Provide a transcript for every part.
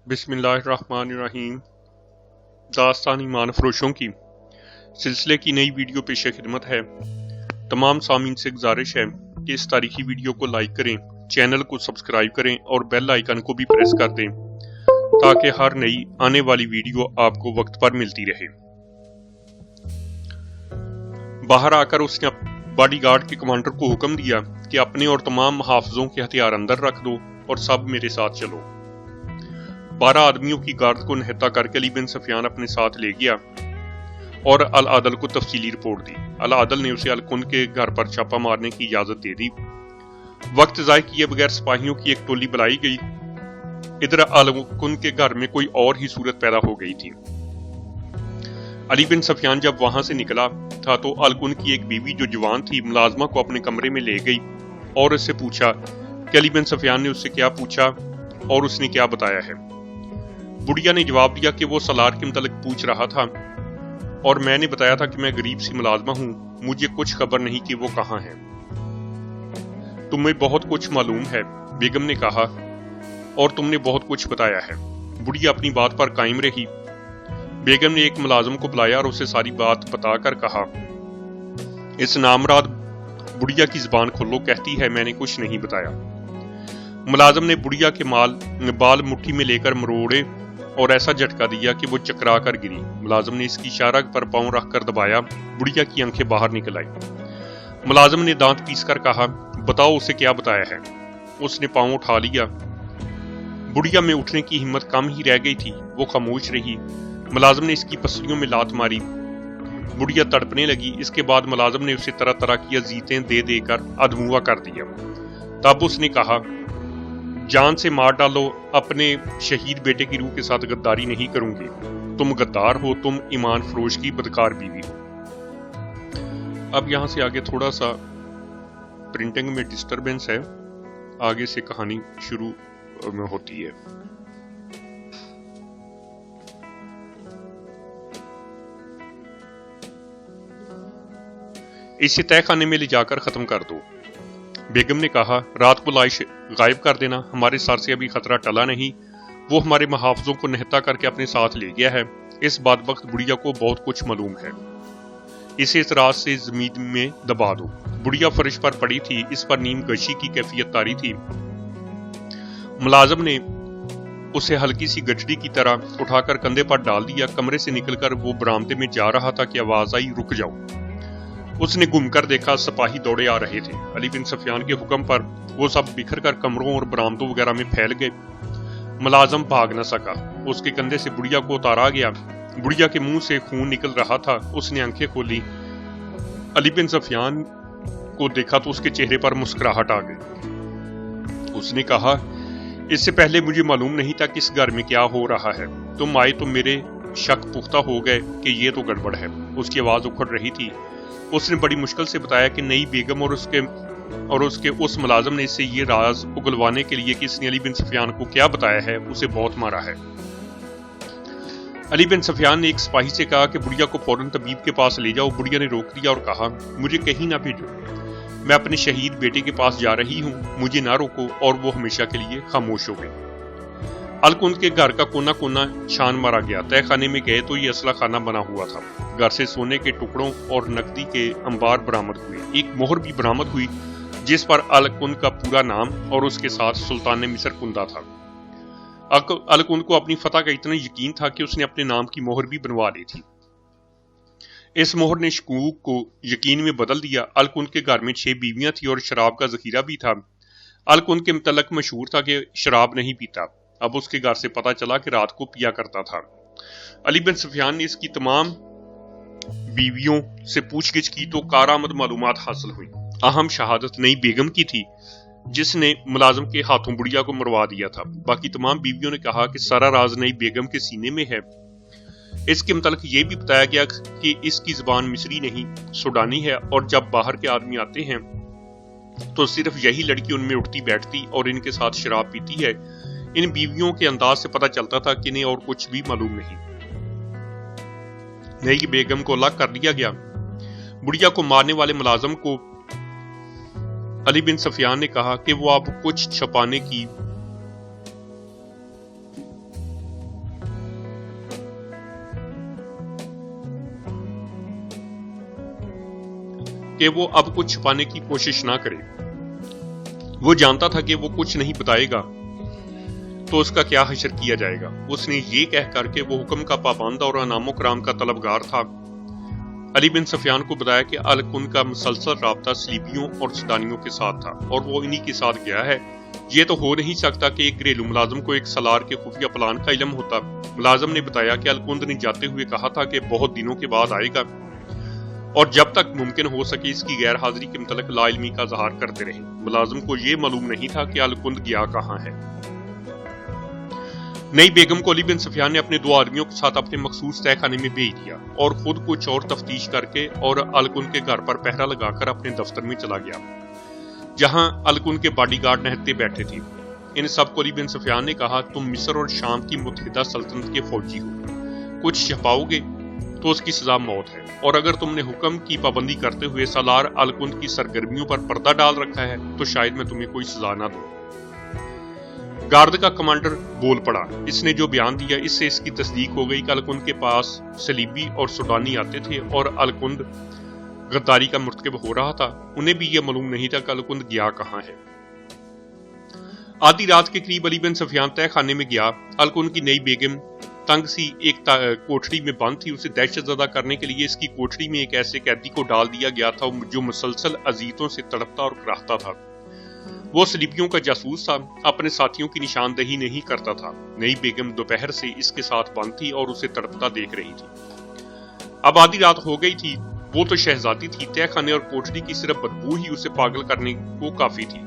बिस्मिल्लाहिर्रहमानिर्रहीम। दास्तान ईमान फरोशों की सिलसिले की नई वीडियो पेश खिदमत है। तमाम सामीन से गुजारिश है कि इस तारीखी वीडियो को लाइक करें, चैनल को सब्सक्राइब करें और बेल आइकन को भी प्रेस कर दें ताकि हर नई आने वाली वीडियो आपको वक्त पर मिलती रहे। बाहर आकर उसने बॉडीगार्ड के कमांडर को हुक्म दिया कि अपने और तमाम मुहाफिजों के हथियार अंदर रख दो और सब मेरे साथ चलो। 12 आदमियों की गार्ड को निहत्ता करके अली बिन सफियान अपने साथ ले गया और अल आदल को तफसीली रिपोर्ट दी। अल आदल ने उसे अलकुन के घर पर छापा मारने की इजाजत दे दी। वक्त ज़ाय किए बगैर सिपाहियों की एक टोली बुलाई गई। इधर अलकुन के घर में कोई और ही सूरत पैदा हो गई थी। अली बिन सफियान जब वहां से निकला था तो अलकुन की एक बीवी जो जवान थी मुलाजमा को अपने कमरे में ले गई और उससे पूछा कि अली बिन सफियान ने उससे क्या पूछा और उसने क्या बताया है। बुढ़िया ने जवाब दिया कि वो सलार के मुतालिक पूछ रहा था और मैंने बताया था कि मैं गरीब सी मुलाजमा हूं, मुझे कुछ खबर नहीं कि वो कहाँ है। तुम्हें बहुत कुछ मालूम है, बेगम ने कहा, और तुमने बहुत कुछ बताया है। बुढ़िया अपनी बात पर कायम रही। बेगम ने एक मुलाजिम को बुलाया और उसे सारी बात बताकर कहा, इस नामराद बुढ़िया की जुबान खोलो, कहती है मैंने कुछ नहीं बताया। मुलाजिम ने बुढ़िया के बाल मुट्ठी में लेकर मरोड़े और ऐसा झटका दिया कि वो चकरा कर गिरी। मुलाजिम ने इसकी इशारा पर पांव रखकर दबाया। बुढ़िया की आंखें बाहर निकल आई। मुलाजिम ने दांत पीसकर कहा, बताओ उसे क्या बताया है। उसने पांव उठा लिया। बुढ़िया में उठने की हिम्मत कम ही रह गई थी। वो खामोश रही। मुलाजिम ने इसकी पसलियों में लात मारी। बुढ़िया तड़पने लगी। इसके बाद मुलाजिम ने उसे तरह तरह की अजीतें दे देकर अधमुआ कर दिया। तब उसने कहा, जान से मार डालो, अपने शहीद बेटे की रूह के साथ गद्दारी नहीं करूंगी। तुम गद्दार हो, तुम ईमान फरोश की बदकार बीवी हो। अब यहां से आगे थोड़ा सा प्रिंटिंग में डिस्टरबेंस है, आगे से कहानी शुरू में होती है। इसे तहखाने में ले जाकर खत्म कर दो। बेगम ने कहा, रात को लाश गायब कर देना, हमारे सर से अभी खतरा टला नहीं। वो हमारे मुहाफिजों को निहत्ता करके अपने साथ ले गया है। इस बदबख्त बुढ़िया को बहुत कुछ मालूम है। इसे इस रात से जमीन में दबा दो। बुढ़िया फर्श पर पड़ी थी। इस पर नीम गशी की कैफियत तारी थी। मुलाजिम ने उसे हल्की सी गठड़ी की तरह उठाकर कंधे पर डाल दिया। कमरे से निकलकर वो बरामदे में जा रहा था कि आवाज आई, रुक जाओ। उसने घूमकर देखा, सिपाही दौड़े आ रहे थे। अली बिन सफियान के हुक्म पर वो सब बिखर कर कमरों और बरामदों वगैरह में फैल गए। मुलाजिम भाग न सका। उसके कंधे से बुढ़िया को उतारा गया। बुढ़िया के मुंह से खून निकल रहा था। उसने आंखें खोली। अली बिन सफियान को देखा तो उसके चेहरे पर मुस्कुराहट आ गई। उसने कहा, इससे पहले मुझे मालूम नहीं था कि इस घर में क्या हो रहा है। तुम आए तो मेरे शक पुख्ता हो गए कि ये तो गड़बड़ है। उसकी आवाज उखड़ रही थी। उसने बड़ी मुश्किल से बताया कि नई बेगम और उसके उस मुलाजिम ने इससे ये राज उगलवाने के लिए कि इसने अली बिन सफियान को क्या बताया है, उसे बहुत मारा है। अली बिन सफियान ने एक सिपाही से कहा कि बुढ़िया को फौरन तबीब के पास ले जाओ। बुढ़िया ने रोक दिया और कहा, मुझे कहीं ना भेजो, मैं अपने शहीद बेटे के पास जा रही हूँ, मुझे ना रोको। और वो हमेशा के लिए खामोश हो गई। अलकुन के घर का कोना कोना छान मारा गया। तहखाने में गए तो ये असला खाना बना हुआ था। घर से सोने के टुकड़ों और नकदी के अंबार बरामद हुए। एक मोहर भी बरामद हुई जिस पर अलकुन का पूरा नाम और उसके साथ सुल्तान मिस्र कुंदा था। अलकुन को अपनी फतह का इतना यकीन था कि उसने अपने नाम की मोहर भी बनवा ली थी। इस मोहर ने शकूक को यकीन में बदल दिया। अलकुन के घर में 6 बीवियां थी और शराब का जखीरा भी था। अलकुन के मुतल्लिक मशहूर था कि शराब नहीं पीता। अब उसके घर से पता चला कि रात को पिया करता था। अली बिन सफियान ने इसकी तमाम बीवियों से पूछगिछ की तो कारामद मालूमात हासिल हुई। अहम शहादत नई बेगम की थी जिसने मुलाजिम के हाथों बुढ़िया को मरवा दिया था। बाकी तमाम बीवियों ने कहा कि सारा राज नई बेगम के सीने में है। इसके मुतालिक ये भी बताया गया कि इसकी जुबान मिस्री नहीं सूडानी है और जब बाहर के आदमी आते हैं तो सिर्फ यही लड़की उनमें उठती बैठती और इनके साथ शराब पीती है। इन बीवियों के अंदाज से पता चलता था कि इन्हें और कुछ भी मालूम नहीं। नई बेगम को अलग कर दिया गया। बुढ़िया को मारने वाले मुलाजिम को अली बिन सफियान ने कहा कि वो अब कुछ छुपाने की کہ وہ اب کچھ چھپانے کی کوشش نہ کرے۔ وہ جانتا تھا کہ وہ کچھ نہیں بتائے گا تو اس کا کیا حشر کیا جائے گا۔ اس نے یہ کہہ کر کہ وہ حکم کا پابند اور انعام و کرام کا طلبگار تھا، علی بن سفیان کو بتایا کہ الکند کا مسلسل رابطہ صلیبیوں اور سودانیوں کے ساتھ تھا اور وہ انہی کے ساتھ گیا ہے۔ یہ تو ہو نہیں سکتا کہ ایک گھریلو ملازم کو ایک سالار کے خفیہ پلان کا علم ہوتا۔ ملازم نے بتایا کہ الکند نے جاتے ہوئے کہا تھا کہ بہت دنوں کے بعد آئے گا اور جب تک ممکن ہو سکے اس کی غیر حاضری کے متعلق لا علمی کا اظہار کرتے رہے۔ ملازم کو یہ معلوم نہیں تھا کہ الکند گیا کہاں ہے۔ نئی بیگم کو علی بن سفیان نے اپنے 2 آدمیوں کے ساتھ اپنے مخصوص تہہ خانے میں بھیج دیا اور خود کچھ اور تفتیش کر کے اور الکند کے گھر پر پہرا لگا کر اپنے دفتر میں چلا گیا، جہاں الکند کے باڈی گارڈ نہتے بیٹھے تھے۔ ان سب کو علی بن سفیان نے کہا، تم مصر اور شام کی متحدہ سلطنت کے فوجی ہو، کچھ چھپاؤ گے تو اس کی سزا موت ہے، اور اگر تم نے حکم کی پابندی کرتے ہوئے سالار الکند کی سرگرمیوں پر پردہ ڈال رکھا ہے تو شاید میں تمہیں کوئی سزا نہ دوں۔ گارد کا کمانڈر بول پڑا۔ اس نے جو بیان دیا اس سے اس کی تصدیق ہو گئی کہ الکند کے پاس صلیبی اور سودانی آتے تھے اور الکند غداری کا مرتکب ہو رہا تھا۔ انہیں بھی یہ معلوم نہیں تھا کہ الکند گیا کہاں ہے۔ آدھی رات کے قریب علی بن سفیان تہہ خانے میں گیا۔ الکند کی نئی بیگم تنگ سی ایک کوٹڑی میں بند تھی۔ اسے دہشت زدہ کرنے کے لیے اس کی کوٹڑی میں ایک ایسے قیدی کو ڈال دیا گیا تھا جو مسلسل اذیتوں سے تڑپتا اور کراہتا تھا۔ وہ صلیبیوں کا جاسوس تھا، اپنے ساتھیوں کی نشاندہی نہیں کرتا تھا۔ نئی بیگم دوپہر سے اس کے ساتھ بند تھی اور اسے تڑپتا دیکھ رہی تھی۔ اب آدھی رات ہو گئی تھی، وہ تو شہزادی تھی، تہہ خانے اور کوٹڑی کی صرف بدبو ہی اسے پاگل کرنے کو کافی تھی۔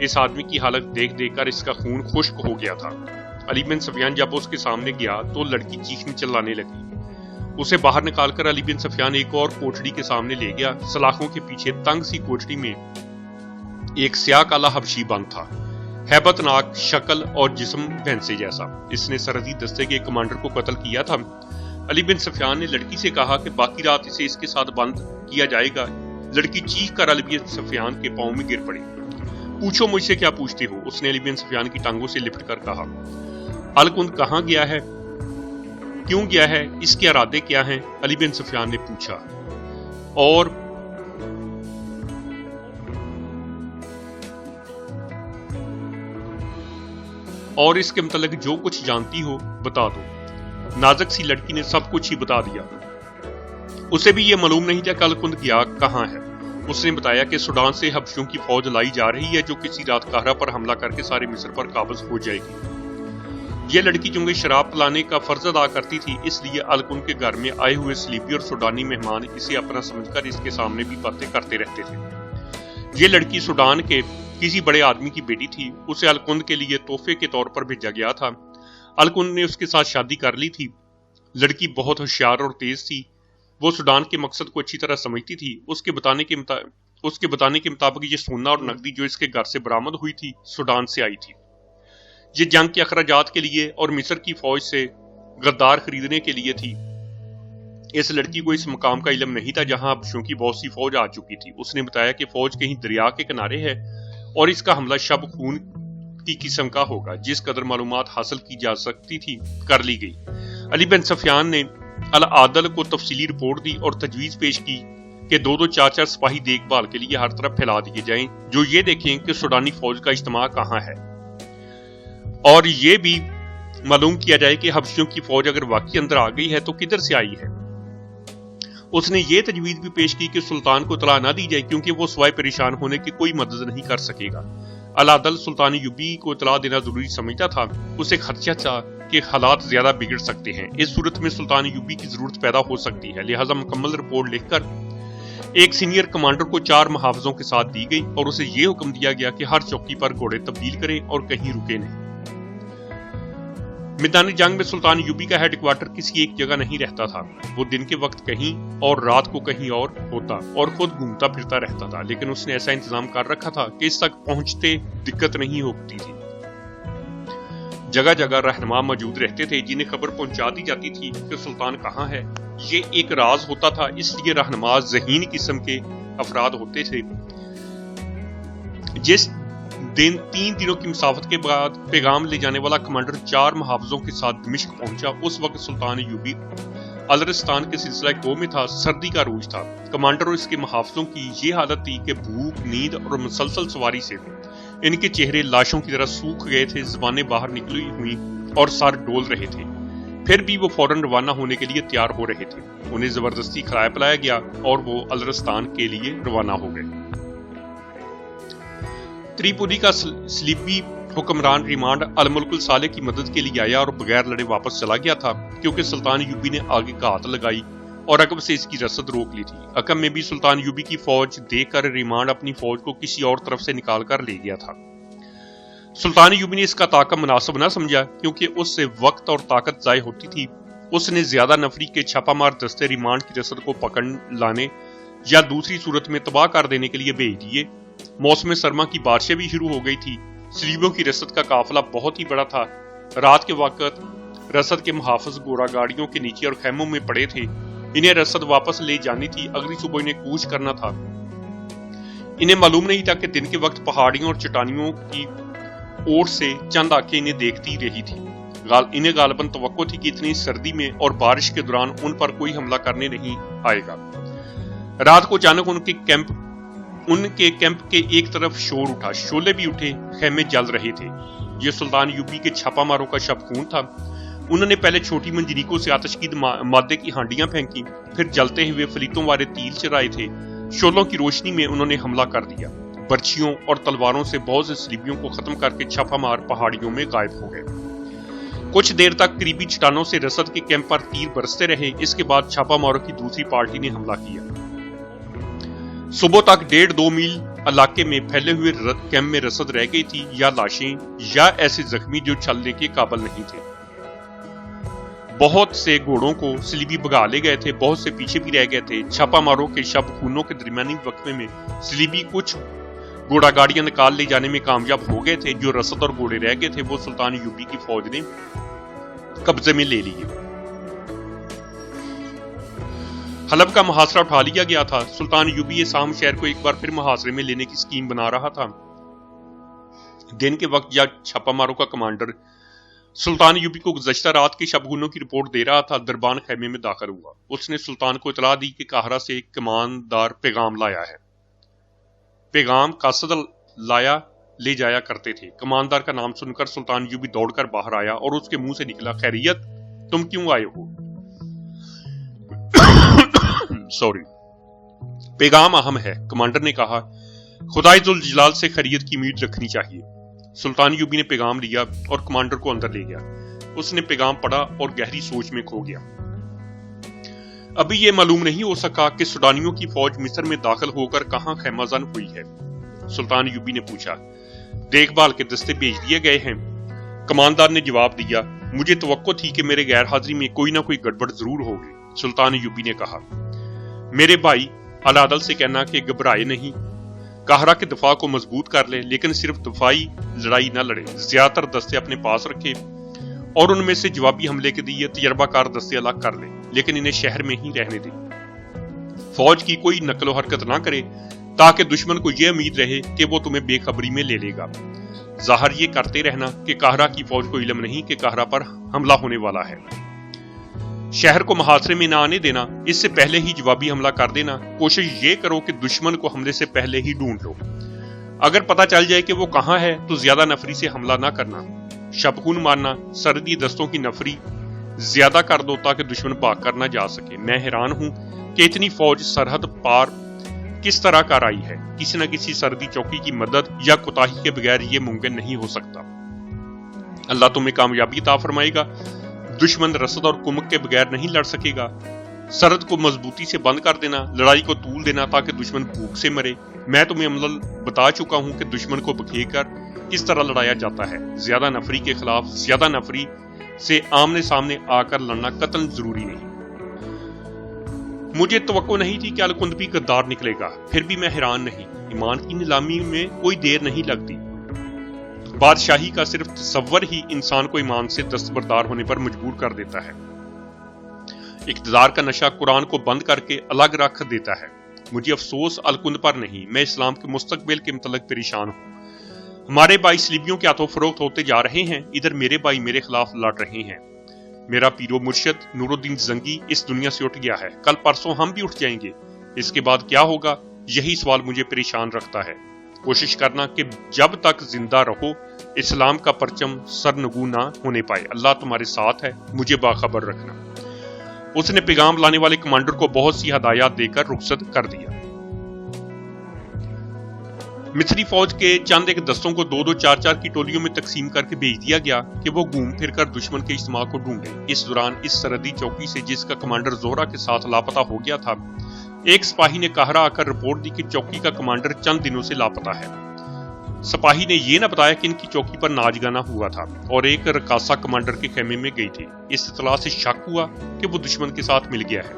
اس آدمی کی حالت دیکھ دیکھ کر اس کا خون خشک ہو گیا تھا۔ علی بن سفیان جب اس کے سامنے گیا تو لڑکی چیخنے چلانے لگی۔ اسے باہر نکال کر علی بن سفیان ایک اور کوٹڑی کے سامنے لے گیا۔ سلاخوں کے پیچھے تنگ سی کوٹڑی میں ایک سیاہ کالا حبشی بند تھا، ہیبت ناک شکل اور جسم بھینسے جیسا۔ اس نے سرحدی دستے کے کمانڈر کو قتل کیا تھا۔ علی بن سفیان نے لڑکی سے کہا کہ باقی رات اسے اس کے ساتھ بند کیا جائے گا۔ لڑکی چیخ کر علی بن سفیان کے پاؤں میں گر پڑی۔ پوچھو مجھ سے کیا پوچھتے ہو، اس نے علی بن سفیان کی ٹانگوں سے لپٹ کر کہا۔ الکند کہاں گیا ہے، کیوں گیا ہے، اس کے ارادے کیا ہیں، علی بن سفیان نے پوچھا۔ اور اس کے متعلق جو کچھ جانتی ہو بتا دو۔ نازک سی لڑکی نے سب کچھ ہی بتا دیا۔ اسے بھی یہ معلوم نہیں تھا کہ الکند گیا کہاں ہے۔ اس نے بتایا کہ سوڈان سے حبشیوں کی فوج لائی جا رہی ہے جو کسی رات قاہرہ پر حملہ کر کے سارے مصر پر قابض ہو جائے گی۔ یہ لڑکی چونکہ شراب پلانے کا فرض ادا کرتی تھی، اس لیے الکند کے گھر میں آئے ہوئے صلیبی اور سوڈانی مہمان اسے اپنا سمجھ کر اس کے سامنے بھی باتیں کرتے رہتے تھے۔ یہ لڑکی سوڈان کے کسی بڑے آدمی کی بیٹی تھی۔ اسے الکند کے لیے تحفے کے طور پر بھیجا گیا تھا۔ الکند نے اس کے ساتھ شادی کر لی تھی۔ لڑکی بہت ہوشیار اور تیز تھی۔ وہ سوڈان کے مقصد کو اچھی طرح سمجھتی تھی۔ اس کے بتانے کے مطابق یہ سونا اور نقدی جو اس کے گھر سے برآمد ہوئی تھی سوڈان سے آئی تھی۔ یہ جنگ کے اخراجات کے لیے اور مصر کی فوج سے غدار خریدنے کے لیے تھی۔ اس لڑکی کو اس مقام کا علم نہیں تھا جہاں حبشیوں کی بہت سی فوج آ چکی تھی۔ اس نے بتایا کہ فوج کہیں دریا کے کنارے ہے اور اس کا حملہ شب خون کی قسم کا ہوگا۔ جس قدر معلومات حاصل کی جا سکتی تھی کر لی گئی۔ علی بن سفیان نے العادل کو تفصیلی رپورٹ دی اور تجویز پیش کی کہ 2 4 سپاہی دیکھ بھال کے لیے ہر طرف پھیلا دیے جائیں جو یہ دیکھیں کہ سوڈانی فوج کا اجتماع کہاں ہے، اور یہ بھی معلوم کیا جائے کہ حبشیوں کی فوج اگر واقعی اندر آ گئی ہے تو کدھر سے آئی ہے۔ اس نے یہ تجویز بھی پیش کی کہ سلطان کو اطلاع نہ دی جائے کیونکہ وہ سوائے پریشان ہونے کی کوئی مدد نہیں کر سکے گا۔ العادل سلطان یوبی کو اطلاع دینا ضروری سمجھتا تھا۔ اسے خدشہ تھا کہ حالات زیادہ بگڑ سکتے ہیں، اس صورت میں سلطان یوبی کی ضرورت پیدا ہو سکتی ہے، لہذا مکمل رپورٹ لکھ کر ایک سینئر کمانڈر کو 4 محافظوں کے ساتھ دی گئی اور اسے یہ حکم دیا گیا کہ ہر چوکی پر گھوڑے تبدیل کرے اور کہیں رکے نہیں۔ میدان جنگ میں سلطان یوبی کا ہیڈ کوارٹر کسی ایک جگہ نہیں رہتا تھا۔ وہ دن کے وقت کہیں اور رات کو کہیں اور ہوتا اور خود گھومتا پھرتا رہتا تھا، لیکن اس نے ایسا انتظام کر رکھا تھا کہ اس تک پہنچتے دقت نہیں ہوتی تھی۔ جگہ جگہ رہنما موجود رہتے تھے جنہیں خبر پہنچا دی جاتی تھی کہ سلطان کہاں ہے۔ یہ ایک راز ہوتا تھا، اس لیے رہنما ذہین قسم کے افراد ہوتے تھے۔ جس دن 3 دنوں کی مسافت کے بعد پیغام لے جانے والا کمانڈر 4 محافظوں کے ساتھ دمشق پہنچا، اس وقت سلطان یوبی अलरस्तान के सिलसिला 2 में था। सर्दी का रूज था। कमांडर और इसके मुहाफिजों की ये हालत थी कि भूख, नींद और मुसलसल सवारी से इनके चेहरे लाशों की तरह सूख गए थे, ज़बानें बाहर निकली हुई और सर डोल रहे थे। फिर भी वो फौरन रवाना होने के लिए तैयार हो रहे थे। उन्हें जबरदस्ती खिलाया पिलाया गया और वो अलरस्तान के लिए रवाना हो गए। त्रिपुरी का सलीबी हुक्मरान रिमांड अल-मुल्कुल सालेह की मदद के लिए आया और बगैर लड़े वापस चला गया था, क्योंकि सुल्तान यूबी ने आगे घात लगाई और अकब से इसकी रसद रोक ली थी। अकब में भी सुल्तान यूबी की फौज देखकर रिमांड अपनी फौज को किसी और तरफ से निकाल कर ले गया था। सुल्तान यूबी ने इसका ताक़ब मुनासिब न समझा, क्योंकि उससे वक्त और ताकत ज़ाय होती थी। उसने ज्यादा नफरी के छापामार दस्ते रिमांड की रसद को पकड़ लाने या दूसरी सूरत में तबाह कर देने के लिए भेज दिए। मौसम सरमा की बारिशें भी शुरू हो गई थी। सलीबों की रसद का काफिला बहुत ही बड़ा था। रात के वक्त रसद के मुहाफिज घोड़ा गाड़ियों के नीचे और खैमों में पड़े थे। इन्हें रसद वापस ले जानी थी। अगली सुबह इन्हें कूच करना था। इन्हें मालूम नहीं था कि दिन के वक्त पहाड़ियों और चट्टानियों की ओर से चंद आंखें इन्हें देखती रही थी। इन्हें गालबन तवक्को थी कि इतनी सर्दी में और बारिश के दौरान उन पर कोई हमला करने नहीं आएगा। रात को अचानक उनके कैंप के एक तरफ शोर उठा। शोले भी उठे, खेमे जल रहे थे। ये सुल्तान यूबी के छापामारों का शब खून था। उन्होंने पहले छोटी मंजनीकों से आतशकीद मादे की हांडियां फेंकी, फिर जलते हुए फलीतों वाले तीर चलाए थे। शोलों की रोशनी में उन्होंने हमला कर दिया। बर्छियों और तलवारों से बहुत से सलीबियों को खत्म करके छापामार पहाड़ियों में गायब हो गए। कुछ देर तक करीबी चट्टानों से रसद के कैंप पर तीर बरसते रहे। इसके बाद छापामारों की दूसरी पार्टी ने हमला किया। सुबह तक 1.5-2 मील इलाके में फैले हुए कैंप में रसद रह गई थी, या लाशें या ऐसे जख्मी जो चलने के काबिल नहीं थे। बहुत से घोड़ों को सलीबी भगा ले गए थे, बहुत से पीछे भी रह गए थे। छापामारों के शब खूनों के दरमियानी वक्फे में सलीबी कुछ घोड़ा गाड़ियां निकाल ले जाने में कामयाब हो गए थे। जो रसद और घोड़े रह गए थे वो सुल्तान यूबी की फौज ने कब्जे में ले लिए। हलब का मुहासरा उठा लिया गया था। सुल्तान यूबी साम शहर को एक बार फिर मुहासरे में लेने की स्कीम बना रहा था। दिन के वक्त जब छापामारों का कमांडर सुल्तान यूबी को गुज़श्ता रात के शबगुनों की रिपोर्ट दे रहा था, दरबान खैमे में दाखिल हुआ। उसने सुल्तान को इतला दी कि काहरा से एक कमानदार पैगाम लाया है। पैगाम कासद लाया ले जाया करते थे। कमानदार का नाम सुनकर सुल्तान यूबी दौड़कर बाहर आया और उसके मुंह से निकला, खैरियत, तुम क्यों आए हो? सॉरी, पैगाम अहम है, कमांडर ने कहा। खुदाई जुल जलाल से खैरियत की उम्मीद रखनी चाहिए। सुल्तान यूबी ने पैगाम लिया और कमांडर को अंदर ले गया। उसने पैगाम पढ़ा और गहरी सोच में खो गया। अभी ये मालूम नहीं हो सका कि सुडानियों की फौज मिस्र में दाखिल होकर कहां खैमाजन हुई है। सुल्तान यूबी ने पूछा। देखभाल के दस्ते भेज दिए गए हैं, कमांडर ने जवाब दिया। मुझे तवक्को थी कि मेरे गैर हाजिरी में कोई ना कोई गड़बड़ जरूर होगी। सुल्तान यूबी ने कहा, मेरे भाई अलादल से कहना कि घबराए नहीं, काहरा के दफा को मजबूत कर ले, लेकिन सिर्फ दफाई लड़ाई न लड़े। ज्यादातर दस्ते अपने पास रखे और उनमें से जवाबी हमले के लिए तजर्बाकार दस्ते अलग कर ले, लेकिन इन्हें शहर में ही रहने दे। फौज की कोई नकलो हरकत ना करे, ताकि दुश्मन को यह उम्मीद रहे कि वो तुम्हें बेखबरी में ले लेगा। जाहिर ये करते रहना कि काहरा की फौज को इल्म नहीं कि काहरा पर हमला होने वाला है। शहर को मुहासरे में ना आने देना, इससे पहले ही जवाबी हमला कर देना। कोशिश ये करो कि दुश्मन को हमले से पहले ही ढूंढ लो। अगर पता चल जाए कि वो कहां है तो ज्यादा नफरी से हमला ना करना। शबखून मारना, सरदी दस्तों की नफरी ज्यादा कर दो ताकि दुश्मन भाग कर ना जा सके। मैं हैरान हूं कि इतनी फौज सरहद पार किस तरह कर आई है। किसी न किसी सरदी चौकी की मदद या कोताही के बगैर ये मुमकिन नहीं हो सकता। अल्लाह तुम्हें कामयाबी अता फरमाएगा। दुश्मन रसद और कुमक के बगैर नहीं लड़ सकेगा। सरहद को मजबूती से बंद कर देना, लड़ाई को तूल देना ताकि दुश्मन भूख से मरे। मैं तुम्हें अमल बता चुका हूं कि दुश्मन को बखेकर किस तरह लड़ाया जाता है। ज्यादा नफरी के खिलाफ ज्यादा नफरी से आमने सामने आकर लड़ना कतन जरूरी नहीं। मुझे तवक्को नहीं थी कि अलकुंदबी गद्दार निकलेगा, फिर भी मैं हैरान नहीं। ईमान की नीलामी में कोई देर नहीं लगती। बादशाही का सिर्फ तसव्वुर ही इंसान को ईमान से दस्तबरदार होने पर मजबूर कर देता है। इक़्तिदार का नशा कुरान को बंद करके अलग रख देता है। मुझे अफसोस अलकुंद पर नहीं, मैं इस्लाम के मुस्तकबिल के मुतल्लिक परेशान हूँ। हमारे भाई सलीबियों के हाथों फरोख्त होते जा रहे हैं, इधर मेरे भाई मेरे खिलाफ लड़ रहे हैं। میرا پیرو مرشد نورالدین زنگی اس دنیا سے اٹھ گیا ہے، کل پرسوں ہم بھی اٹھ جائیں گے، اس کے بعد کیا ہوگا؟ یہی سوال مجھے پریشان رکھتا ہے۔ کوشش کرنا کہ جب تک زندہ رہو اسلام کا پرچم سرنگوں نہ ہونے پائے۔ اللہ تمہارے ساتھ ہے، مجھے باخبر رکھنا۔ اس نے پیغام لانے والے کمانڈر کو بہت سی ہدایات دے کر رخصت کر دیا۔ مصری فوج کے چند ایک دستوں کو 2-2 4-4 کی ٹولیوں میں تقسیم کر کے بھیج دیا گیا کہ وہ گھوم پھر کر دشمن کے اجتماع کو ڈھونڈے۔ اس دوران اس سرحدی چوکی سے جس کا کمانڈر زہرہ کے ساتھ لاپتہ ہو گیا تھا، ایک سپاہی نے قاہرہ آ کر رپورٹ دی کہ چوکی کا کمانڈر چند دنوں سے لاپتہ ہے۔ سپاہی نے یہ نہ بتایا کہ ان کی چوکی پر ناچ گانا ہوا تھا اور ایک رقاصہ کمانڈر کے خیمے میں گئی تھی۔ اس اطلاع سے شک ہوا کہ وہ دشمن کے ساتھ مل گیا ہے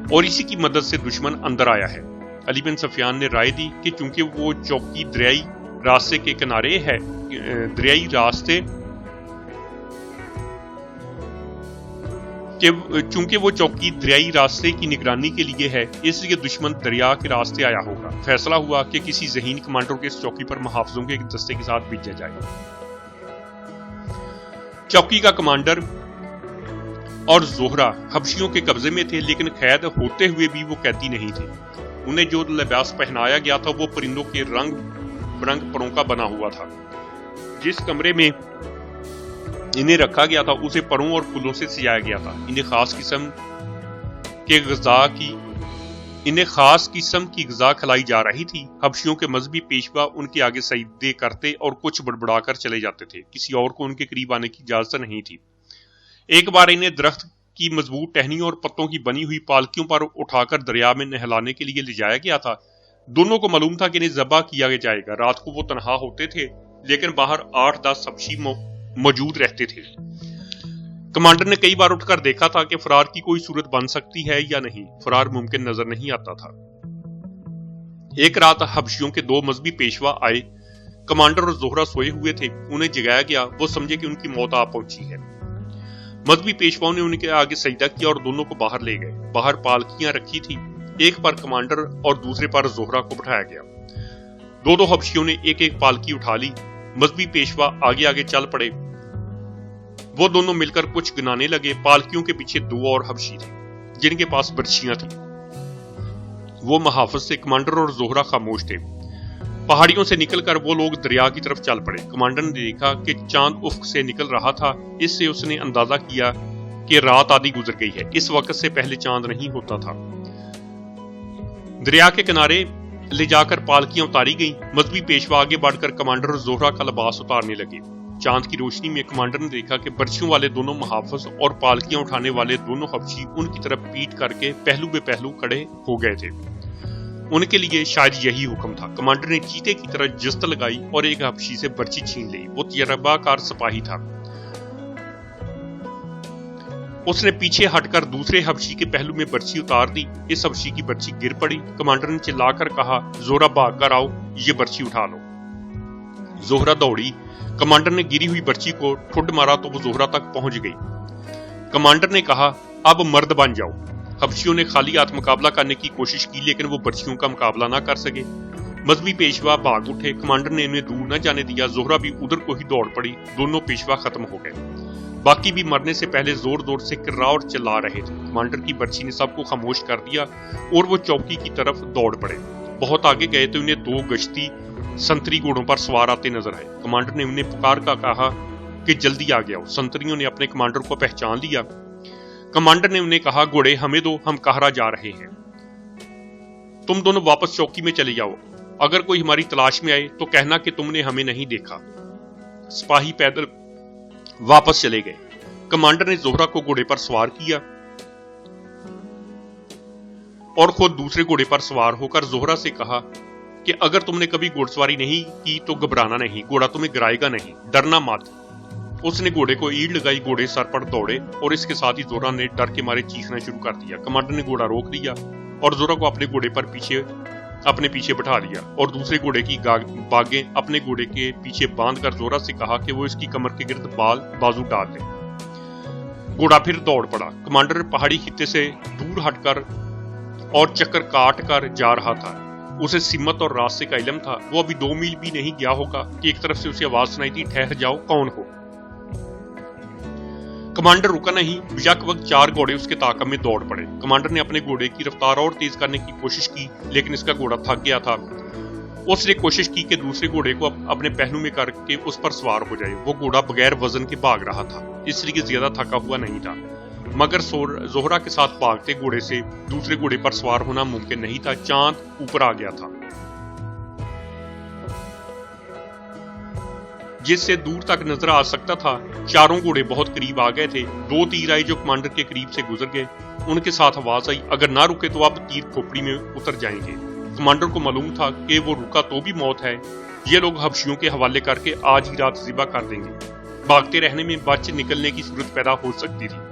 اور اسی کی مدد سے دشمن اندر آیا ہے۔ علی بن سفیان نے رائے دی کہ چونکہ وہ چوکی دریائی راستے کے کنارے ہے، چونکہ وہ چوکی دریائی راستے کی نگرانی کے لیے ہے، اس لیے دشمن دریا کے راستے آیا ہوگا۔ فیصلہ ہوا کہ کسی ذہین کمانڈر کے اس چوکی پر محافظوں کے ایک دستے کے ساتھ بھیجا جائے۔ چوکی کا کمانڈر اور زہرہ حبشیوں کے قبضے میں تھے، لیکن قید ہوتے ہوئے بھی وہ قیدی نہیں تھے۔ انہیں جو لباس پہنایا گیا تھا وہ پرندوں کے رنگ برنگ پروں کا بنا ہوا تھا۔ جس کمرے میں انہیں رکھا گیا تھا اسے پروں اور پھولوں سے سجایا گیا تھا۔ انہیں خاص قسم کی غذا کھلائی جا رہی تھی۔ حبشیوں کے مذہبی پیشوا ان کے آگے سجدے کرتے اور کچھ بڑبڑا کر چلے جاتے تھے۔ کسی اور کو ان کے قریب آنے کی اجازت نہیں تھی۔ ایک بار انہیں درخت کی مضبوط ٹہنیوں اور پتوں کی بنی ہوئی پالکیوں پر اٹھا کر دریا میں نہلانے کے لیے لے جایا گیا تھا۔ دونوں کو معلوم تھا کہ انہیں ذبح کیا جائے گا۔ رات کو وہ تنہا ہوتے تھے، لیکن باہر 8-10 حبشی موجود رہتے تھے۔ کمانڈر نے کئی بار اٹھ کر دیکھا تھا کہ فرار کی کوئی صورت بن سکتی ہے یا نہیں۔ فرار ممکن نظر نہیں آتا تھا۔ ایک رات حبشیوں کے 2 مذہبی پیشوا آئے۔ کمانڈر اور زہرہ سوئے ہوئے تھے، انہیں جگایا گیا۔ وہ سمجھے کہ ان کی موت آ پہنچی ہے۔ مذہبی پیشواؤں نے ان کے آگے سجدہ کیا اور دونوں کو باہر لے گئے۔ باہر پالکیاں رکھی تھی، ایک پر کمانڈر اور دوسرے پر زہرہ کو بٹھایا گیا۔ 2 حبشیوں نے ایک ایک پالکی اٹھا لی۔ مذہبی پیشوا آگے آگے چل پڑے۔ وہ دونوں مل کر کچھ گنانے لگے۔ پالکیوں کے پیچھے 2 اور حبشی تھے جن کے پاس برچیاں تھیں۔ وہ محافظ سے کمانڈر اور زہرہ خاموش تھے۔ پہاڑیوں سے نکل کر وہ لوگ دریا کی طرف چل پڑے۔ کمانڈر نے دیکھا کہ چاند افق سے نکل رہا تھا۔ اس سے اس نے اندازہ کیا کہ رات آدھی گزر گئی ہے۔ اس وقت سے پہلے چاند نہیں ہوتا تھا۔ دریا کے کنارے لے جا کر پالکیاں اتاری گئیں۔ مذہبی پیشوا آگے بڑھ کر کمانڈر اور زہرہ کا لباس اتارنے لگے۔ چاند کی روشنی میں کمانڈر نے دیکھا کہ برچیوں والے دونوں محافظ اور پالکیاں اٹھانے والے دونوں حبشی ان کی طرف پیٹ کر کے پہلو بے پہلو کھڑے ہو گئے تھے۔ ان کے لیے شاید یہی حکم تھا۔ کمانڈر نے چیتے کی طرح جست لگائی اور ایک حبشی سے برچی چھین لی۔ وہ تجربہ کار سپاہی تھا۔ اس نے پیچھے ہٹ کر دوسرے حبشی کے پہلو میں برچی اتار دی۔ اس حبشی کی برچی گر پڑی۔ کمانڈر نے چلا کر کہا، زہرہ بھاگ کر آؤ، یہ برچی اٹھا لو۔ زہرہ دوڑی۔ کمانڈر نے گری ہوئی برچی کو ٹھڈ مارا تو وہ زہرہ تک پہنچ گئی۔ کمانڈر نے کہا، اب مرد بن جاؤ۔ حبشیوں نے خالی ہاتھ مقابلہ کرنے کی کوشش کی، لیکن وہ برچیوں کا مقابلہ نہ کر سکے۔ مذہبی پیشوا بھاگ اٹھے۔ کمانڈر نے انہیں دور نہ جانے دیا۔ زہرہ بھی ادھر کو ہی دوڑ پڑی۔ دونوں پیشوا ختم ہو گئے۔ باقی بھی مرنے سے پہلے زور زور سے کرا اور چلا رہے تھے۔ کمانڈر کی برچی نے سب کو خاموش کر دیا اور وہ چوکی کی طرف دوڑ پڑے۔ بہت آگے گئے تو انہیں 2 گشتی سنتری گھوڑوں پر سوار آتے نظر آئے۔ کمانڈر نے انہیں پکار کر کہا کہ جلدی آ گیا ہو۔ سنتریوں نے اپنے کمانڈر کو پہچان لیا۔ کمانڈر نے انہیں کہا، گھوڑے ہمیں دو، ہم قاہرہ جا رہے ہیں۔ تم دونوں واپس چوکی میں چلے جاؤ۔ اگر کوئی ہماری تلاش میں آئے تو کہنا کہ تم نے ہمیں نہیں دیکھا۔ سپاہی پیدل واپس چلے گئے۔ کمانڈر نے زہرہ کو گھوڑے پر سوار کیا اور خود دوسرے گھوڑے پر سوار ہو کر زہرہ سے کہا کہ اگر تم نے کبھی گھوڑ سواری نہیں کی تو گھبرانا نہیں، گھوڑا تمہیں گرائے گا نہیں، ڈرنا مت۔ اس نے گھوڑے کو ایڑ لگائی، گھوڑے سر پر دوڑے اور اس کے ساتھ ہی زہرہ نے ڈر کے مارے چیخنا شروع کر دیا۔ کمانڈر نے گھوڑا روک دیا اور زہرہ کو اپنے گھوڑے پر اپنے پیچھے بٹھا دیا اور دوسرے گھوڑے کی باگیں اپنے گھوڑے کے پیچھے باندھ کر زہرہ سے کہا کہ وہ اس کی کمر کے گرد بازو ڈال دے۔ گھوڑا پھر دوڑ پڑا۔ کمانڈر پہاڑی خطے سے دور ہٹ کر اور چکر کاٹ کر جا رہا تھا۔ اسے سمت اور راستے کا علم تھا۔ وہ ابھی 2 میل بھی نہیں گیا ہوگا کہ ایک طرف سے اسے آواز سنائی تھی، ٹھہر جاؤ، کون ہو؟ कमांडर रुका नहीं, यक वक्त 4 घोड़े उसके ताकब में दौड़ पड़े। कमांडर ने अपने घोड़े की रफ्तार और तेज करने की कोशिश की, लेकिन इसका घोड़ा थक गया था। उसने कोशिश की कि दूसरे घोड़े को अपने पहलू में करके उस पर सवार हो जाए। वो घोड़ा बगैर वजन के भाग रहा था, इसलिए ज्यादा थका हुआ नहीं था, मगर जोहरा के साथ भागते घोड़े से दूसरे घोड़े पर सवार होना मुमकिन नहीं था। चांद ऊपर आ गया था, जिससे दूर तक नजर आ सकता था। चारों घोड़े बहुत करीब आ गए थे। 2 तीर आए जो कमांडर के करीब से गुजर गए। उनके साथ आवाज आई, अगर ना रुके तो अब तीर खोपड़ी में उतर जाएंगे। कमांडर को मालूम था कि वो रुका तो भी मौत है। ये लोग हबशियों के हवाले करके आज ही रात ज़िबा कर देंगे। भागते रहने में बच निकलने की सूरत पैदा हो सकती थी।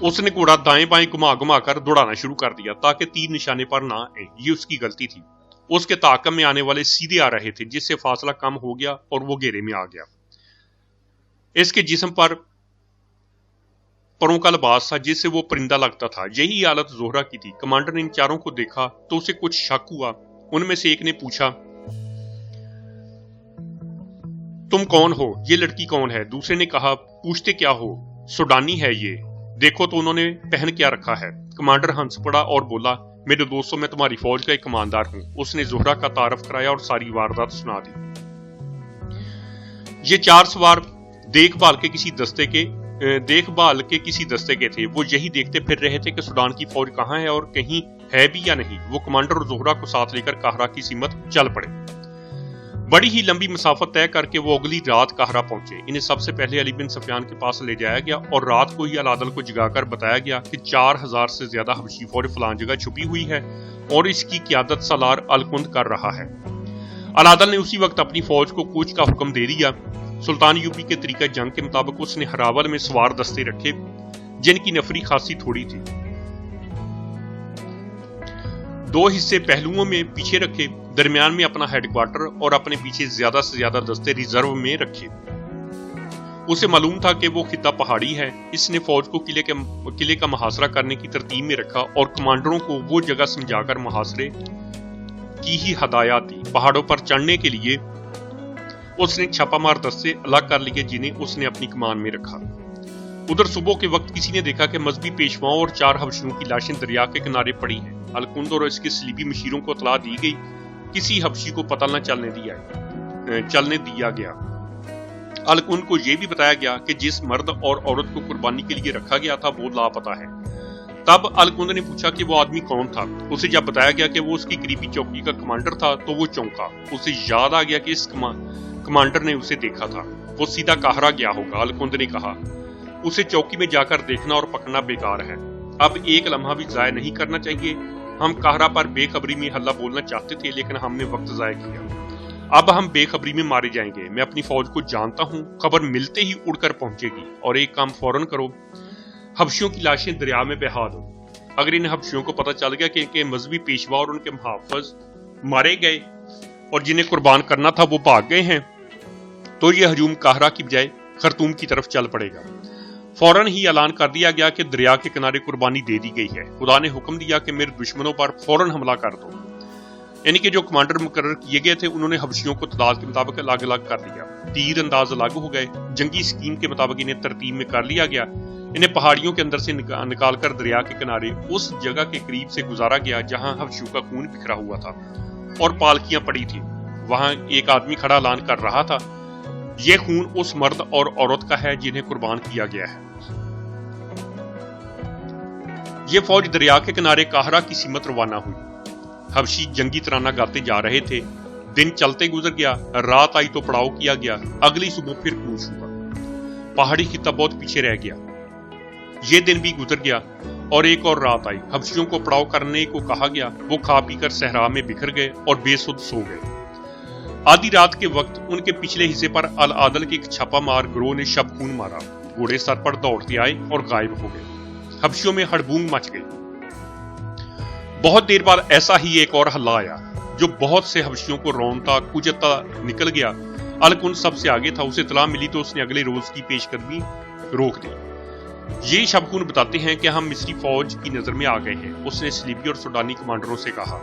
उसने घोड़ा दाएं बाएं घुमा घुमा कर दौड़ाना शुरू कर दिया ताकि तीर निशाने पर ना आए। ये उसकी गलती थी। उसके ताकब में आने वाले सीधे आ रहे थे, जिससे फासला कम हो गया और वो घेरे में आ गया। इसके जिस्म पर परों का लिबास था, जिससे वो परिंदा लगता था। यही हालत जोहरा की थी। कमांडर ने इन चारों को देखा तो उसे कुछ शक हुआ। उनमें से एक ने पूछा, तुम कौन हो? ये लड़की कौन है? दूसरे ने कहा, पूछते क्या हो, सूडानी है ये, देखो तो उन्होंने पहन क्या रखा है। कमांडर हंस पड़ा और बोला, मेरे दोस्तों, मैं तुम्हारी फौज का एक कमांडर हूं। उसने जोहरा का तारफ कराया और सारी वारदात सुना दी। ये 4 सवार देखभाल के किसी दस्ते के थे। वो यही देखते फिर रहे थे कि सूडान की फौज कहां है और कहीं है भी या नहीं। वो कमांडर और जोहरा को साथ लेकर काहरा की सीमत चल पड़े। बड़ी ही लंबी मुसाफत तय करके वो अगली रात काहरा पहुंचे। इन्हें सबसे पहले अली बिन सफियान के पास ले जाया गया और रात को ही अलादल को जगाकर बताया गया कि 4000 से ज्यादा हबशी फौज फलान जगह छुपी हुई है और इसकी क़यादत सलार अल-कुंद कर रहा है। अलादल ने उसी वक्त अपनी फौज को कूच का हुक्म दे दिया। सुल्तान यूपी के तरीका जंग के मुताबिक उसने हरावल में सवार दस्ते रखे, जिनकी नफरी खासी थोड़ी थी। 2 हिस्से पहलुओं में पीछे रखे, दरमियान में अपना हेडक्वार्टर और अपने पीछे ज्यादा से ज्यादा दस्ते रिजर्व में रखे। उसे मालूम था कि वो खिता पहाड़ी है। इसने फौज को किले का मुहासरा करने की तरतीब में रखा और कमांडरों को वो जगह समझाकर मुहासरे की ही हदायत दी। पहाड़ों पर चढ़ने के लिए उसने छापामार दस्ते अलग कर लिए, जिन्हें उसने अपनी कमान में रखा। उधर सुबह के वक्त किसी ने देखा कि मजहबी पेशवाओं और 4 हबशियों की लाशें दरिया के किनारे पड़ी हैं। अल-कुंद और इसके सलीबी मशीरों को इत्तला दी गई। किसी हबशी को पता न चलने दिया गया। अल-कुंद को यह भी बताया गया कि जिस मर्द और औरत को कुर्बानी के लिए रखा गया था वो लापता है। तब अल-कुंद ने पूछा कि वो आदमी कौन था। उसे जब बताया गया कि वो उसकी करीबी चौकी का कमांडर था तो वो चौंका। उसे याद आ गया कि इस कमांडर ने उसे देखा था। वो सीधा काहरा गया होगा। अल-कुंद ने कहा, उसे चौकी में जाकर देखना और पकड़ना बेकार है। अब एक लम्हा भी जाया नहीं करना चाहिए। हम काहरा पर बेखबरी में हल्ला बोलना चाहते थे, लेकिन हमने वक्त जाया किया। अब हम बेखबरी में मारे जाएंगे। मैं अपनी फौज को जानता हूं, खबर मिलते ही उड़कर पहुंचेगी। और एक काम फौरन करो, हबशियों की लाशें दरिया में बहा दो। अगर इन हबशियों को पता चल गया कि इनके मजहबी पेशवा और उनके मुहाफिज मारे गए और जिन्हें कुर्बान करना था वो भाग गए हैं, तो ये हजूम काहरा की बजाय खरतूम की तरफ चल पड़ेगा। फौरन ही ऐलान कर दिया गया कि दरिया के किनारे कुर्बानी दे दी गई है। खुदा ने हुक्म दिया कि मेरे दुश्मनों पर फौरन हमला कर दो। यानी कि जो कमांडर मुकर्रर किए गए थे उन्होंने हबशियों को तादाद के मुताबिक अलग अलग कर दिया। तीर अंदाज अलग हो गए। जंगी स्कीम के मुताबिक इन्हें तरतीब में कर लिया गया। इन्हें पहाड़ियों के अंदर से निकाल कर दरिया के किनारे उस जगह के करीब से गुजारा गया जहां हबशियों का खून बिखरा हुआ था और पालकियां पड़ी थी। वहां एक आदमी खड़ा ऐलान कर रहा था, यह खून उस मर्द और औरत का है जिन्हें कुर्बान किया गया है। ये फौज दरिया के किनारे काहरा की सीमत रवाना हुई। हबशी जंगी तराना गाते जा रहे थे। दिन चलते गुजर गया। रात आई तो पड़ाव किया गया। अगली सुबह फिर कूच हुआ। पहाड़ी खिता बहुत पीछे रह गया। ये दिन भी गुजर गया और एक और रात आई। हबशियों को पड़ाव करने को कहा गया। वो खा पीकर सहरा में बिखर गए और बेसुध सो गए। आधी रात के वक्त उनके पिछले हिस्से पर अल-आदल के एक छापामार गिरोह ने शब खून मारा। घोड़े सर पर दौड़ते आए और गायब हो गए। हबशियों में हड़बूंग मच गई। बहुत देर बाद ऐसा ही एक और हल्ला आया जो बहुत से हबशियों को रौंदता कुचलता निकल गया। अल-कुंद सबसे आगे था। उसे इत्तला मिली तो उसने अगले रोज की पेशकदमी रोक दी। ये शबखून बताते हैं कि हम मिस्री फौज की नजर में आ गए हैं। उसने सलीबी और सूडानी कमांडरों से कहा,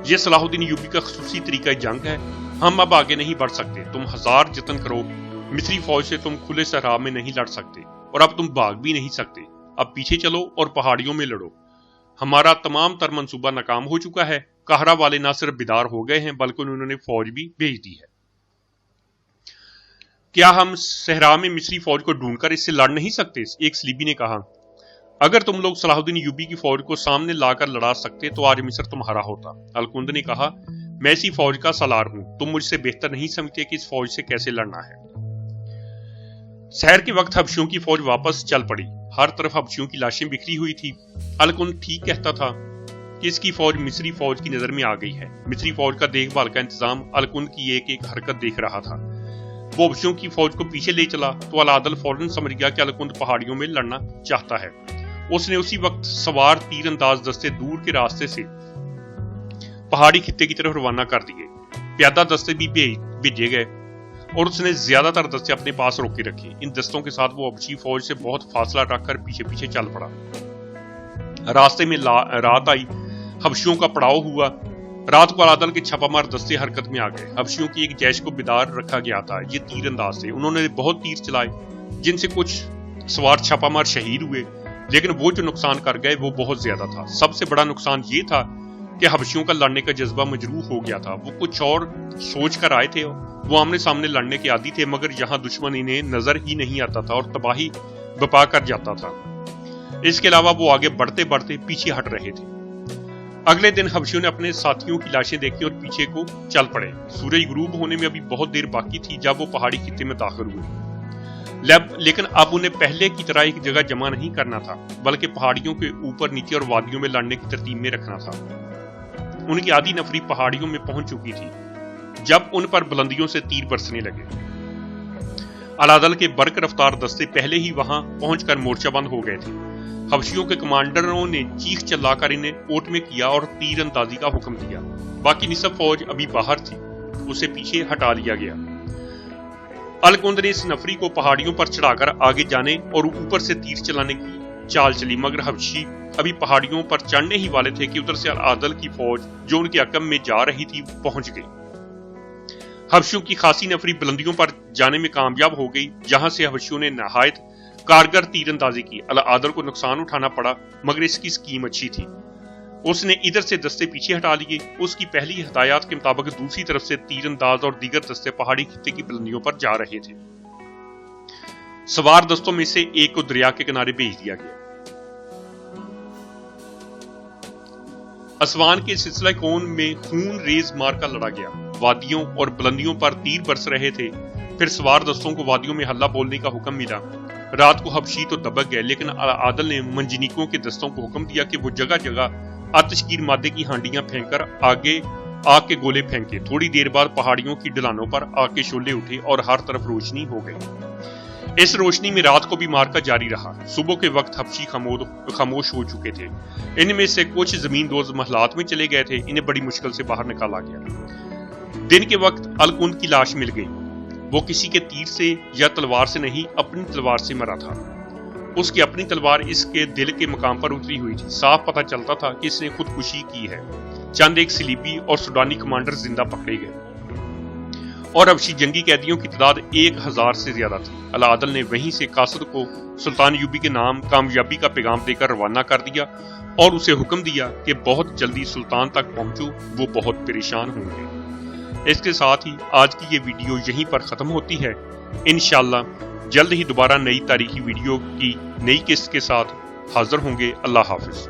यह सलाहुद्दीन यूबी का खसूसी तरीका जंग है। हम अब आगे नहीं बढ़ सकते। तुम 1000 जतन करो, مصری فوج سے تم کھلے صحرا میں نہیں لڑ سکتے اور اب تم بھاگ بھی نہیں سکتے. اب پیچھے چلو اور پہاڑیوں میں لڑو. ہمارا تمام تر منصوبہ ناکام ہو چکا ہے. قاہرہ والے نہ صرف بیدار ہو گئے ہیں بلکہ انہوں نے فوج بھی بھیج دی ہے. کیا ہم صحرا میں مصری فوج کو ڈھونڈ کر اس سے لڑ نہیں سکتے؟ ایک سلیبی نے کہا. اگر تم لوگ صلاح الدین ایوبی کی فوج کو سامنے لا کر لڑا سکتے تو آج مصر تمہارا ہوتا. الکند نے کہا. میں اسی فوج کا سالار ہوں. تم مجھ سے بہتر نہیں سمجھتے کہ اس فوج سے کیسے لڑنا ہے. سحر کے وقت حبشیوں کی فوج واپس چل پڑی. ہر طرف حبشیوں کی لاشیں بکھری ہوئی تھی. الکند ٹھیک کہتا تھا کہ اس کی فوج مصری فوج کی نظر میں آ گئی ہے. مصری فوج کا دیکھ بھال کا انتظام الکند کی ایک ایک حرکت دیکھ رہا تھا. وہ حبشیوں کی فوج کو پیچھے لے چلا تو العادل فوراً سمجھ گیا کہ الکند پہاڑیوں میں لڑنا چاہتا ہے. اس نے اسی وقت سوار تیر انداز دستے دور کے راستے سے پہاڑی خطے کی طرف روانہ کر دیے. پیادہ دستے بھی بھیجے گئے اور اس نے زیادہ تر دستے اپنے پاس روک کے رکھے. ان دستوں کے ساتھ وہ حبشی فوج سے بہت فاصلہ رکھ کر پیچھے پیچھے چل پڑا. راستے میں رات آئی. حبشیوں کا پڑاؤ ہوا. رات کو العادل کے چھاپا مار دستے حرکت میں آ گئے. حبشیوں کی ایک جیش کو بیدار رکھا گیا تھا. یہ تیر انداز تھے. انہوں نے بہت تیر چلائے جن سے کچھ سوار چھاپا مار شہید ہوئے لیکن وہ جو نقصان کر گئے وہ بہت زیادہ تھا. سب سے بڑا نقصان یہ تھا کہ حبشیوں کا لڑنے کا جذبہ مجروح ہو گیا تھا. وہ کچھ اور سوچ کر آئے تھے. وہ آمنے سامنے لڑنے کے عادی تھے مگر یہاں دشمن انہیں نظر ہی نہیں آتا تھا اور تباہی بپا کر جاتا تھا. اس کے علاوہ وہ آگے بڑھتے بڑھتے پیچھے ہٹ رہے تھے. اگلے دن حبشیوں نے اپنے ساتھیوں کی لاشیں دیکھی اور پیچھے کو چل پڑے. سورج غروب ہونے میں ابھی بہت دیر باقی تھی جب وہ پہاڑی خطے میں داخل ہوئے. لیکن اب انہیں پہلے کی طرح ایک جگہ جمع نہیں کرنا تھا بلکہ پہاڑیوں کے اوپر نیچے اور وادیوں میں لڑنے کی ترتیب میں رکھنا تھا. ان کی آدھی نفری پہاڑیوں میں پہنچ چکی تھی جب ان پر بلندیوں سے تیر برسنے لگے. العادل کے برق رفتار دستے پہلے ہی وہاں پہنچ کر مورچہ بند ہو گئے تھے. حبشیوں کے کمانڈروں نے چیخ چلا کر انہیں اوٹ میں کیا اور تیر اندازی کا حکم دیا. باقی نصف فوج ابھی باہر تھی. اسے پیچھے ہٹا لیا گیا. الکند نے اس نفری کو پہاڑیوں پر چڑھا کر آگے جانے اور اوپر سے تیر چلانے کی چال چلی مگر حبشی ابھی پہاڑیوں پر چڑھنے ہی والے تھے کہ ادھر سے العادل کی فوج جو ان کے حکم میں جا رہی تھی پہنچ گئی. حبشیوں کی خاصی نفری بلندیوں پر جانے میں کامیاب ہو گئی جہاں سے حبشیوں نے نہایت کارگر تیر اندازی کی. العادل کو نقصان اٹھانا پڑا مگر اس کی سکیم اچھی تھی. اس نے ادھر سے دستے پیچھے ہٹا لیے. اس کی پہلی ہدایات کے مطابق دوسری طرف سے تیر انداز اور دیگر دستے پہاڑی خطے کی بلندیوں پر جا رہے تھے. سوار دستوں میں سے ایک کو دریا کے کنارے بھیج دیا گیا. اسوان کے سلسلہ کون میں خون ریز مارکا لڑا گیا. وادیوں اور بلندیوں پر تیر برس رہے تھے. پھر سوار دستوں کو وادیوں میں حلہ بولنے کا حکم ملا. رات کو حبشی تو دبک گئے لیکن العادل نے منجنیکوں کے دستوں کو حکم دیا کہ وہ جگہ جگہ آتشگیر مادے کی ہانڈیاں پھینک کر آگے آگ کے گولے پھینکے. تھوڑی دیر بعد پہاڑیوں کی ڈھلانوں پر آگ کے شعلے اٹھے اور ہر طرف روشنی ہو گئی. اس روشنی میں رات کو بھی مارکا جاری رہا. صبح کے وقت حبشی خاموش ہو چکے تھے. ان میں سے کچھ زمین دوز محلات میں چلے گئے تھے. انہیں بڑی مشکل سے باہر نکالا گیا. دن کے وقت الکند کی لاش مل گئی. وہ کسی کے تیر سے یا تلوار سے نہیں اپنی تلوار سے مرا تھا. اس کی اپنی تلوار اس کے دل کے مقام پر اتری ہوئی تھی. صاف پتہ چلتا تھا کہ اس نے خودکشی کی ہے. چند ایک سلیبی اور سوڈانی کمانڈر زندہ پکڑے گئے اور حبشی جنگی قیدیوں کی تعداد 1000 سے زیادہ تھی. العادل نے وہیں سے قاصد کو سلطان ایوبی کے نام کامیابی کا پیغام دے کر روانہ کر دیا اور اسے حکم دیا کہ بہت جلدی سلطان تک پہنچو. وہ بہت پریشان ہوں گے. اس کے ساتھ ہی آج کی یہ ویڈیو یہیں پر ختم ہوتی ہے. انشاءاللہ جلد ہی دوبارہ نئی تاریخی ویڈیو کی نئی قسط کے ساتھ حاضر ہوں گے. اللہ حافظ.